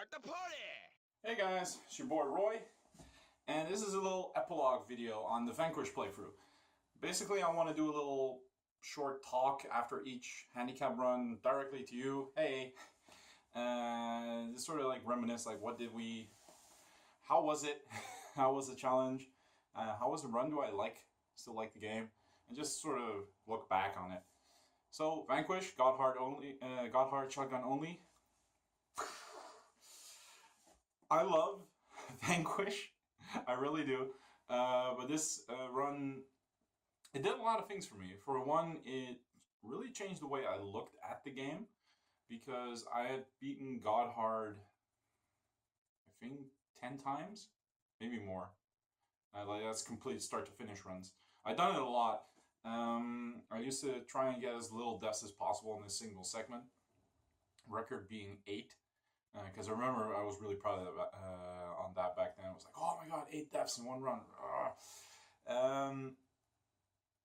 Start the party! Hey guys, it's your boy Roy, and this is a little epilogue video on the Vanquish playthrough. Basically, I want to do a little short talk after each handicap run directly to you. Hey, just sort of like reminisce, like how was it? How was the challenge? How was the run? Do I still like the game? And just sort of look back on it. So, Vanquish, God Hard Shotgun only. I love Vanquish, I really do, but this run, it did a lot of things for me. For one, it really changed the way I looked at the game, because I had beaten God Hard, I think, 10 times, maybe more. Like that's complete start to finish runs. I've done it a lot. I used to try and get as little deaths as possible in this single segment, record being 8. Because I remember I was really proud of that, on that back then. I was like, oh my god, 8 deaths in one run.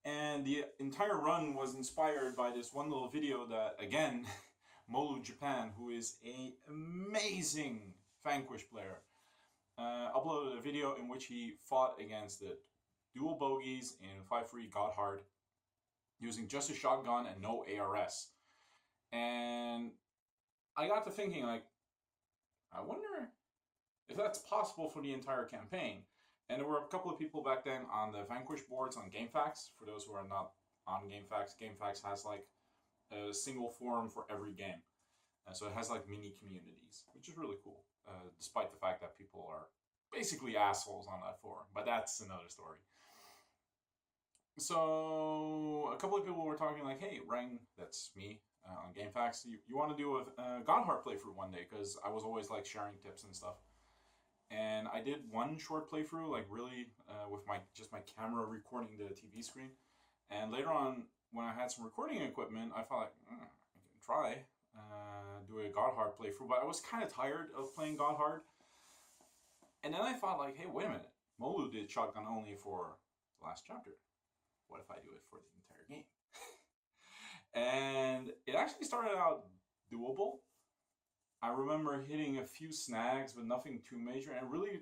And the entire run was inspired by this one little video that, again, Molu Japan, who is an amazing Vanquish player, uploaded a video in which he fought against the dual bogeys in 5-3 God Hard using just a shotgun and no ARS. And I got to thinking, like, I wonder if that's possible for the entire campaign. And there were a couple of people back then on the Vanquish boards on GameFAQs. For those who are not on GameFAQs, GameFAQs has like a single forum for every game. So it has like mini communities, which is really cool. Despite the fact that people are basically assholes on that forum. But that's another story. So a couple of people were talking like, hey, Raeng, that's me, on GameFAQs, you want to do a God Hard playthrough one day, because I was always like sharing tips and stuff. And I did one short playthrough, like really with just my camera recording the TV screen. And later on, when I had some recording equipment, I thought like, I can try do a God Hard playthrough. But I was kind of tired of playing God Hard. And then I thought like, hey, wait a minute, Molu did shotgun only for the last chapter. What if I do it for the entire game? And it actually started out doable. I remember hitting a few snags, but nothing too major, and it really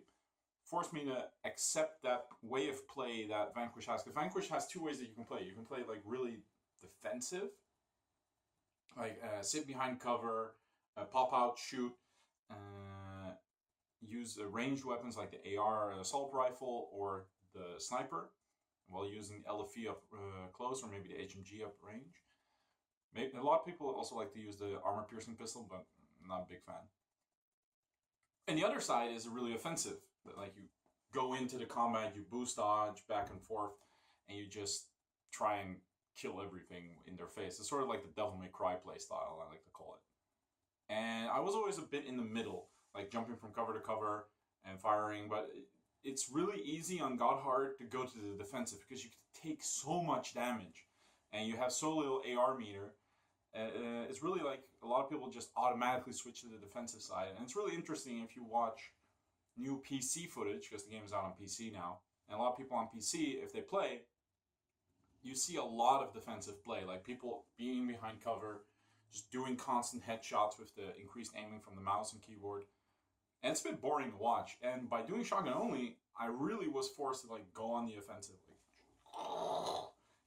forced me to accept that way of play that Vanquish has. Because Vanquish has two ways that you can play. You can play like really defensive, like sit behind cover, pop out, shoot, use ranged weapons like the AR assault rifle or the sniper, while using LFE up close, or maybe the HMG up range. Maybe a lot of people also like to use the armor-piercing pistol, but I'm not a big fan. And the other side is really offensive. Like you go into the combat, you boost dodge back and forth, and you just try and kill everything in their face. It's sort of like the Devil May Cry play style, I like to call it. And I was always a bit in the middle, like jumping from cover to cover and firing, but it's really easy on God Hard to go to the defensive because you can take so much damage and you have so little AR meter. It's really like a lot of people just automatically switch to the defensive side. And it's really interesting if you watch new PC footage, because the game is out on PC now, and a lot of people on PC, if they play, you see a lot of defensive play, like people being behind cover, just doing constant headshots with the increased aiming from the mouse and keyboard. And it's a bit boring to watch. And by doing shotgun only, I really was forced to like go on the offensive, like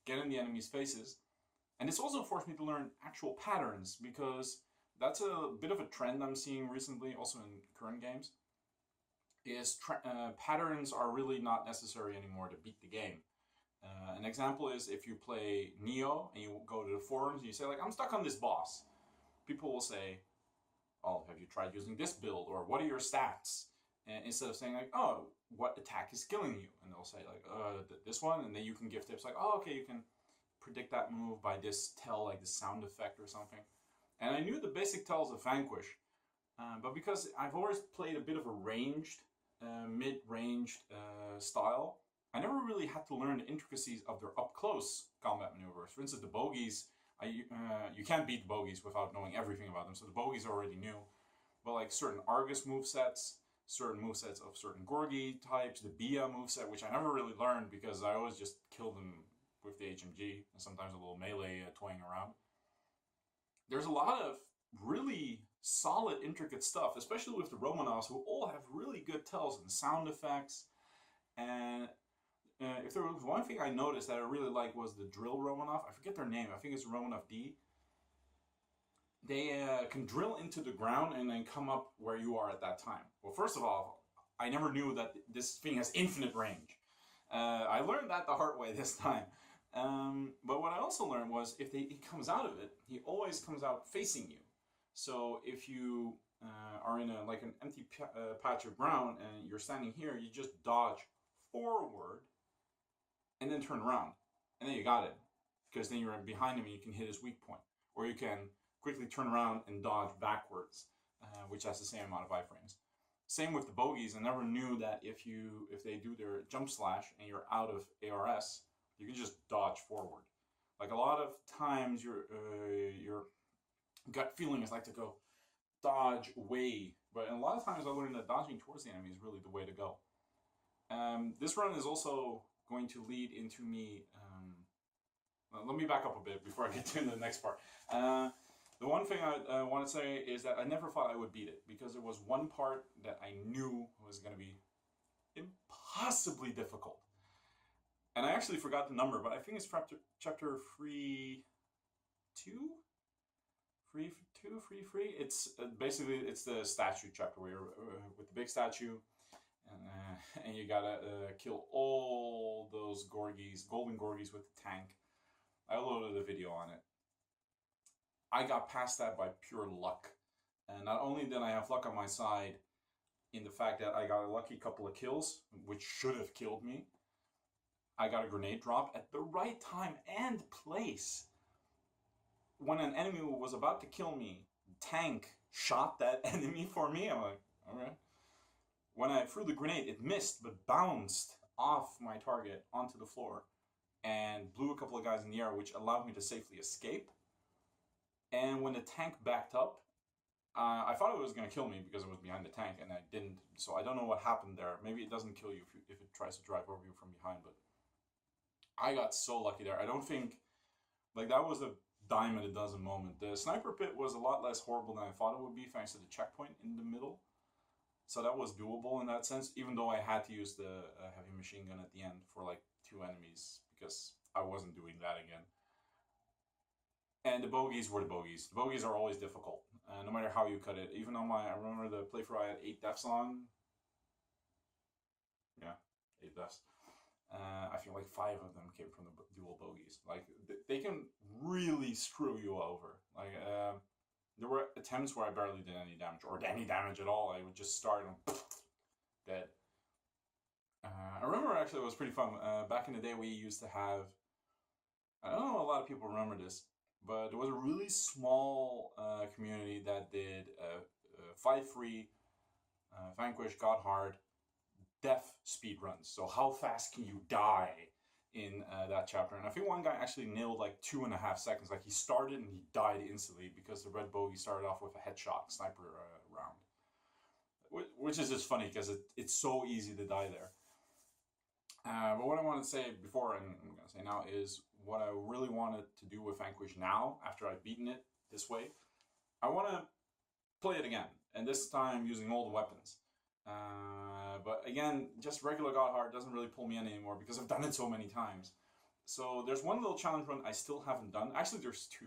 get in the enemy's faces. And this also forced me to learn actual patterns, because that's a bit of a trend I'm seeing recently, also in current games, is patterns are really not necessary anymore to beat the game. An example is if you play Neo and you go to the forums and you say like, I'm stuck on this boss. People will say, oh, have you tried using this build? Or what are your stats? And instead of saying like, oh, what attack is killing you? And they'll say like, this one. And then you can give tips like, oh, okay, you can predict that move by this tell, like the sound effect or something. And I knew the basic tells of Vanquish, but because I've always played a bit of a ranged, mid-ranged style, I never really had to learn the intricacies of their up-close combat maneuvers. For instance, the bogeys, you can't beat the bogeys without knowing everything about them, so the bogeys are already new. But like certain Argus movesets, certain movesets of certain Gorgi types, the Bia moveset, which I never really learned because I always just killed them with the HMG, and sometimes a little melee toying around. There's a lot of really solid, intricate stuff, especially with the Romanovs, who all have really good tells and sound effects. And if there was one thing I noticed that I really liked was the drill Romanov. I forget their name. I think it's Romanov D. They can drill into the ground and then come up where you are at that time. Well, first of all, I never knew that this thing has infinite range. I learned that the hard way this time. But what I also learned was if he comes out of it, he always comes out facing you. So if you are in like an empty patch of ground and you're standing here, you just dodge forward and then turn around. And then you got it. Because then you're behind him and you can hit his weak point. Or you can quickly turn around and dodge backwards, which has the same amount of iframes. Same with the bogeys. I never knew that if they do their jump slash and you're out of ARS, you can just dodge forward. Like a lot of times your gut feeling is like to go dodge away, but a lot of times I learned that dodging towards the enemy is really the way to go. This run is also going to lead into me. Let me back up a bit before I get to the next part. The one thing I want to say is that I never thought I would beat it, because there was one part that I knew was going to be impossibly difficult. And I actually forgot the number, but I think it's chapter 3-2? 3-3? It's basically, it's the statue chapter where you're with the big statue, and you gotta kill all those Gorgies, golden Gorgies with the tank. I uploaded a video on it. I got past that by pure luck. And not only did I have luck on my side in the fact that I got a lucky couple of kills, which should have killed me, I got a grenade drop at the right time and place. When an enemy was about to kill me, tank shot that enemy for me. I'm like, alright. When I threw the grenade, it missed, but bounced off my target onto the floor and blew a couple of guys in the air, which allowed me to safely escape. And when the tank backed up, I thought it was going to kill me because it was behind the tank, and I didn't. So I don't know what happened there. Maybe it doesn't kill you if it tries to drive over you from behind, but I got so lucky there. I don't think, like, that was a dime a dozen moment. The sniper pit was a lot less horrible than I thought it would be, thanks to the checkpoint in the middle. So that was doable in that sense, even though I had to use the heavy machine gun at the end for like 2 enemies, because I wasn't doing that again. And the bogeys were the bogeys. The bogeys are always difficult, no matter how you cut it. Even on I remember the playthrough I had 8 deaths on. Yeah, 8 deaths. I feel like 5 of them came from the dual bogeys. Like, they can really screw you over. Like, there were attempts where I barely did any damage, or any damage at all. I would just start and dead. I remember, actually, it was pretty fun. Back in the day, we used to have, I don't know if a lot of people remember this, but there was a really small community that did 5-3 Vanquish, God Hard, death speed runs. So how fast can you die in that chapter? And I think one guy actually nailed like 2.5 seconds. Like, he started and he died instantly because the red bogey started off with a headshot sniper round. Which is just funny because it's so easy to die there. But what I want to say before, and I'm going to say now, is what I really wanted to do with Vanquish now, after I've beaten it this way. I want to play it again, and this time using all the weapons. But again, just regular God Hard doesn't really pull me in anymore because I've done it so many times. So there's one little challenge run I still haven't done. Actually, there's 2.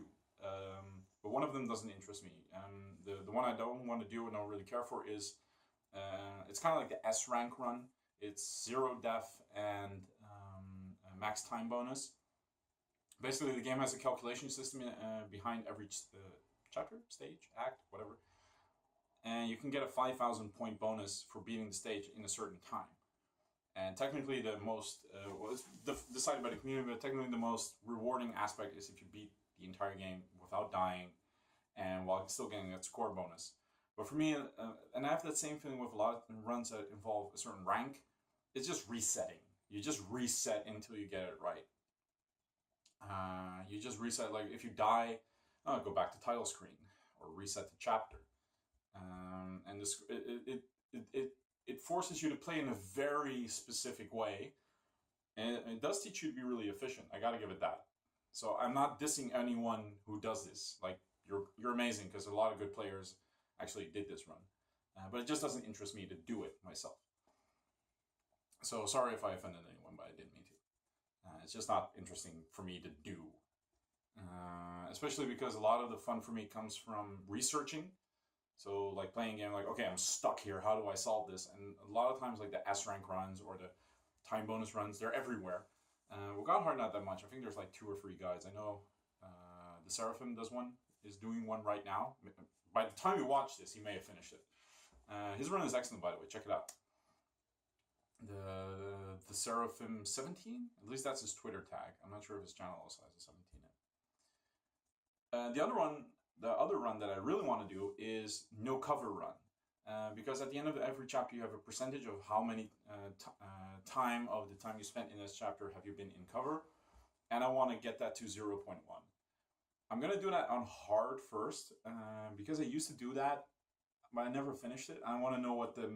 But one of them doesn't interest me. The one I don't want to do and don't really care for is, it's kind of like the S rank run. It's 0 death and a max time bonus. Basically, the game has a calculation system behind every chapter, stage, act, whatever. And you can get a 5,000 point bonus for beating the stage in a certain time. And technically the most, well, it's decided by the community, but technically the most rewarding aspect is if you beat the entire game without dying and while still getting that score bonus. But for me, and I have that same feeling with a lot of runs that involve a certain rank, it's just resetting. You just reset until you get it right. You just reset, like if you die, go back to title screen or reset the chapter. And this, it forces you to play in a very specific way, and it does teach you to be really efficient. I gotta give it that. So I'm not dissing anyone who does this. Like, you're amazing, because a lot of good players actually did this run. But it just doesn't interest me to do it myself. So sorry if I offended anyone, but I didn't mean to. It's just not interesting for me to do. Especially because a lot of the fun for me comes from researching. So like playing a game like, okay, I'm stuck here. How do I solve this? And a lot of times like the S rank runs or the time bonus runs, they're everywhere. Well, God Hard not that much. I think there's like 2 or 3 guides. I know the Seraphim is doing one right now. By the time you watch this, he may have finished it. His run is excellent, by the way. Check it out. The Seraphim 17? At least that's his Twitter tag. I'm not sure if his channel also has a 17 in it. The other run that I really want to do is no cover run. Because at the end of every chapter you have a percentage of how many time of the time you spent in this chapter have you been in cover. And I want to get that to 0.1. I'm going to do that on hard first. Because I used to do that, but I never finished it. I want to know what the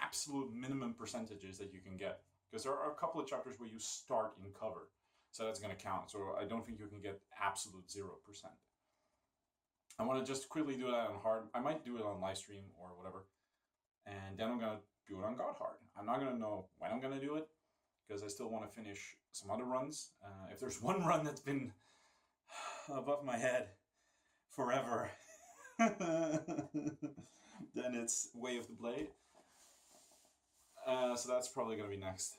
absolute minimum percentage is that you can get. Because there are a couple of chapters where you start in cover. So that's going to count. So I don't think you can get absolute 0%. I want to just quickly do that on hard. I might do it on live stream or whatever. And then I'm going to do it on God Hard. I'm not going to know when I'm going to do it. Because I still want to finish some other runs. If there's one run that's been above my head forever, then it's Way of the Blade. So that's probably going to be next.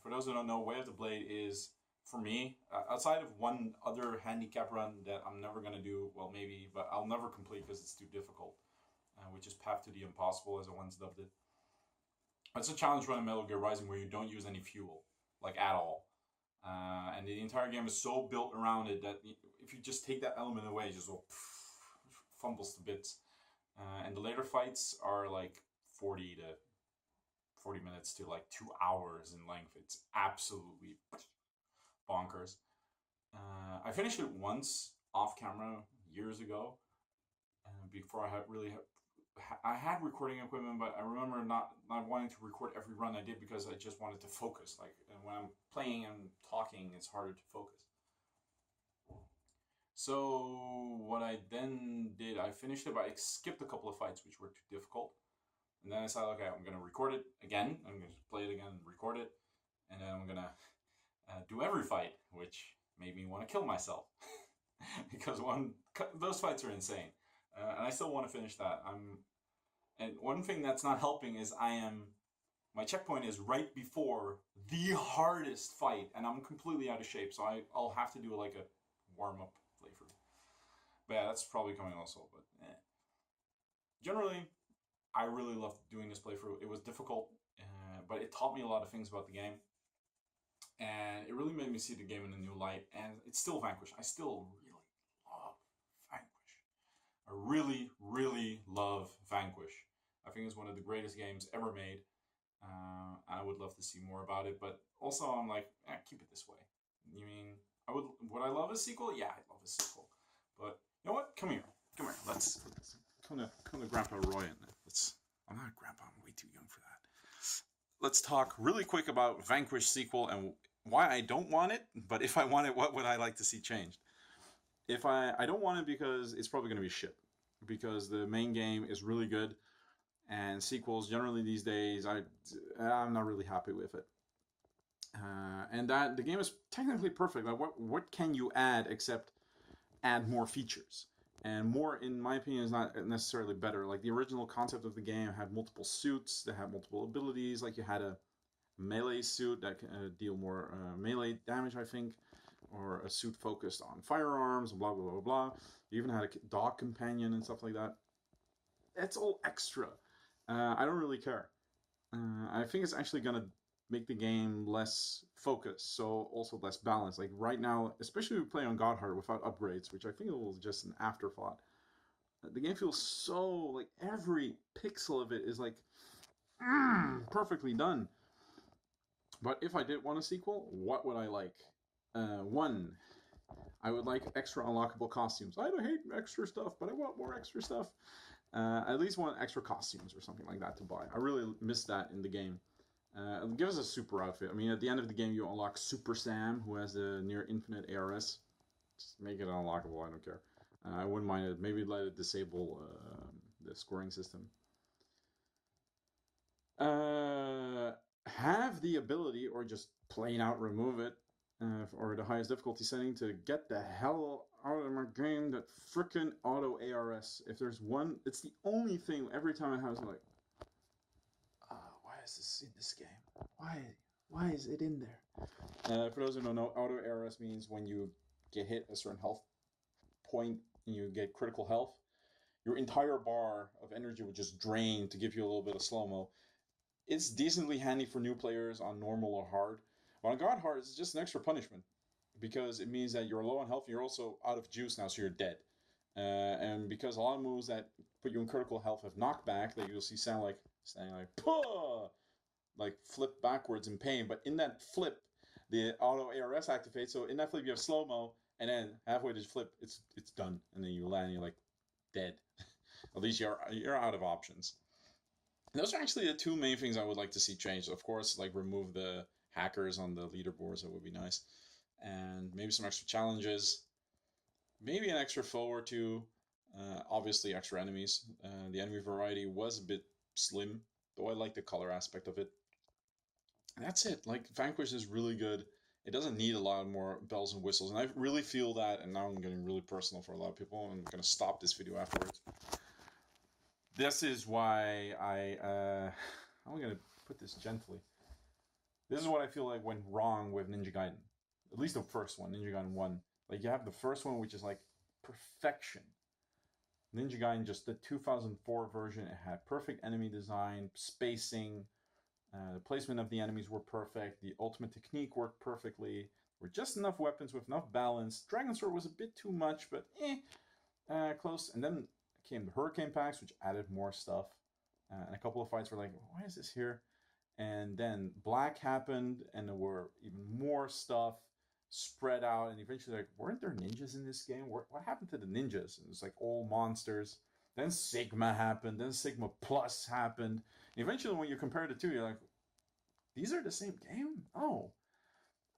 For those who don't know, Way of the Blade is, for me, outside of one other handicap run that I'm never going to do, well maybe, but I'll never complete because it's too difficult, which is Path to the Impossible as I once dubbed it. It's a challenge run in Metal Gear Rising where you don't use any fuel, like at all. And the entire game is so built around it that if you just take that element away, it just fumbles to bits. And the later fights are like 40 minutes to like 2 hours in length. It's absolutely bonkers. I finished it once off camera years ago, before I had recording equipment, but I remember not wanting to record every run I did because I just wanted to focus. Like when I'm playing and talking, it's harder to focus. So what I then did, I finished it, but I skipped a couple of fights which were too difficult. And then I decided, okay, I'm going to record it again. I'm going to play it again, record it. And then I'm going to do every fight, which made me want to kill myself. Because those fights are insane. And I still want to finish that. And one thing that's not helping is my checkpoint is right before the hardest fight. And I'm completely out of shape. So I'll have to do like a warm-up playthrough. But yeah, that's probably coming also. But generally, I really loved doing this playthrough. It was difficult, but it taught me a lot of things about the game. And it really made me see the game in a new light. And it's still Vanquish. I still really love Vanquish. I really, really love Vanquish. I think it's one of the greatest games ever made. I would love to see more about it. But also I'm like, keep it this way. You mean, would I love a sequel? Yeah, I'd love a sequel. But you know what? Come here. Let's come to Grandpa Roy in there. I'm not Grandpa, I'm way too young for that. Let's talk really quick about Vanquish sequel and why I don't want it, but if I want it, what would I like to see changed? If I don't want it because it's probably going to be shit. Because the main game is really good, and sequels generally these days, I'm not really happy with it. And that the game is technically perfect. Like what can you add except add more features? And more, in my opinion, is not necessarily better. Like the original concept of the game had multiple suits that had multiple abilities. Like you had a melee suit that can deal more melee damage, I think, or a suit focused on firearms, blah, blah, blah, blah. You even had a dog companion and stuff like that. It's all extra. I don't really care. I think it's actually going to make the game less focused, so also less balanced. Like right now, especially if we play on God Hard without upgrades, which I think it was just an afterthought, the game feels so, like every pixel of it is like perfectly done. But if I did want a sequel, what would I like? One, I would like extra unlockable costumes. I don't hate extra stuff, but I want more extra stuff. At least want extra costumes or something like that to buy. I really miss that in the game. Give us a super outfit. I mean, at the end of the game, you unlock Super Sam, who has a near infinite ARS. Just make it unlockable, I don't care. I wouldn't mind it. Maybe let it disable the scoring system. Have the ability, or just plain out remove it, or the highest difficulty setting, to get the hell out of my game, that frickin' auto ARS. If there's one, it's the only thing every time I have, I'm like, why is this in this game? Why is it in there? For those who don't know, auto ARS means when you get hit a certain health point and you get critical health, your entire bar of energy would just drain to give you a little bit of slow-mo. It's decently handy for new players on normal or hard. But on God hard, it's just an extra punishment, because it means that you're low on health and you're also out of juice now, so you're dead. And because a lot of moves that put you in critical health have knockback, that you'll see sound like Puh! Like flip backwards in pain. But in that flip, the auto ARS activates. So in that flip, you have slow-mo, and then halfway to the flip, it's done, and then you land, and you're like dead. At least you're out of options. And those are actually the two main things I would like to see changed. Of course, like remove the hackers on the leaderboards. That would be nice, and maybe some extra challenges. Maybe an extra foe or two. Obviously, extra enemies. The enemy variety was a bit slim, though I like the color aspect of it. And that's it. Like, Vanquish is really good. It doesn't need a lot more bells and whistles, and I really feel that. And now I'm getting really personal for a lot of people. I'm going to stop this video afterwards. This is why I'm going to put this gently. This is what I feel like went wrong with Ninja Gaiden. At least the first one, Ninja Gaiden 1. Like, you have the first one, which is like perfection. Ninja Gaiden, just the 2004 version, it had perfect enemy design, spacing, the placement of the enemies were perfect, the ultimate technique worked perfectly, there were just enough weapons with enough balance. Dragon Sword was a bit too much, but close. And then came the Hurricane packs, which added more stuff. And a couple of fights were like, why is this here? And then Black happened, and there were even more stuff spread out. And eventually, like, weren't there ninjas in this game? What happened to the ninjas? And it's like all monsters. Then Sigma happened. Then Sigma Plus happened. And eventually, when you compare the two, you're like, these are the same game? Oh.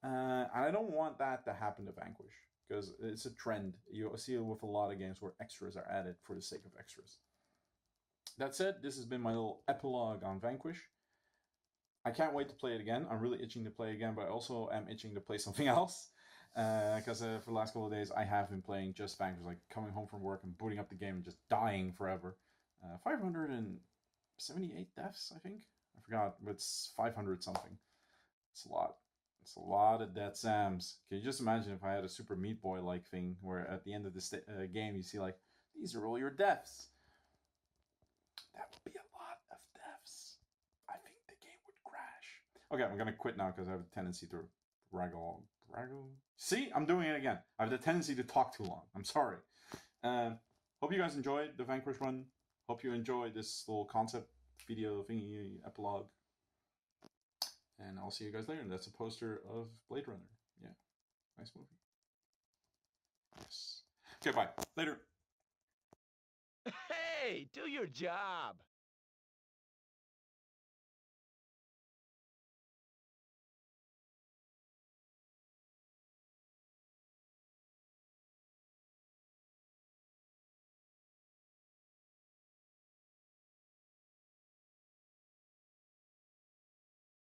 And I don't want that to happen to Vanquish, because it's a trend. You see it with a lot of games where extras are added for the sake of extras. That said, this has been my little epilogue on Vanquish. I can't wait to play it again. I'm really itching to play again, but I also am itching to play something else. Because for the last couple of days, I have been playing just Vanquish, like coming home from work and booting up the game and just dying forever. 578 deaths, I think. I forgot, but it's 500 something. It's a lot. It's a lot of dead Sams. Can you just imagine if I had a Super Meat Boy-like thing where at the end of this game you see, like, these are all your deaths. That would be a lot of deaths. I think the game would crash. Okay, I'm going to quit now because I have a tendency to raggle. See, I'm doing it again. I have the tendency to talk too long. I'm sorry. Hope you guys enjoyed the Vanquish one. Hope you enjoyed this little concept video thingy epilogue. And I'll see you guys later. And that's a poster of Blade Runner. Yeah, nice movie. Yes. Okay, bye. Later. Hey, do your job.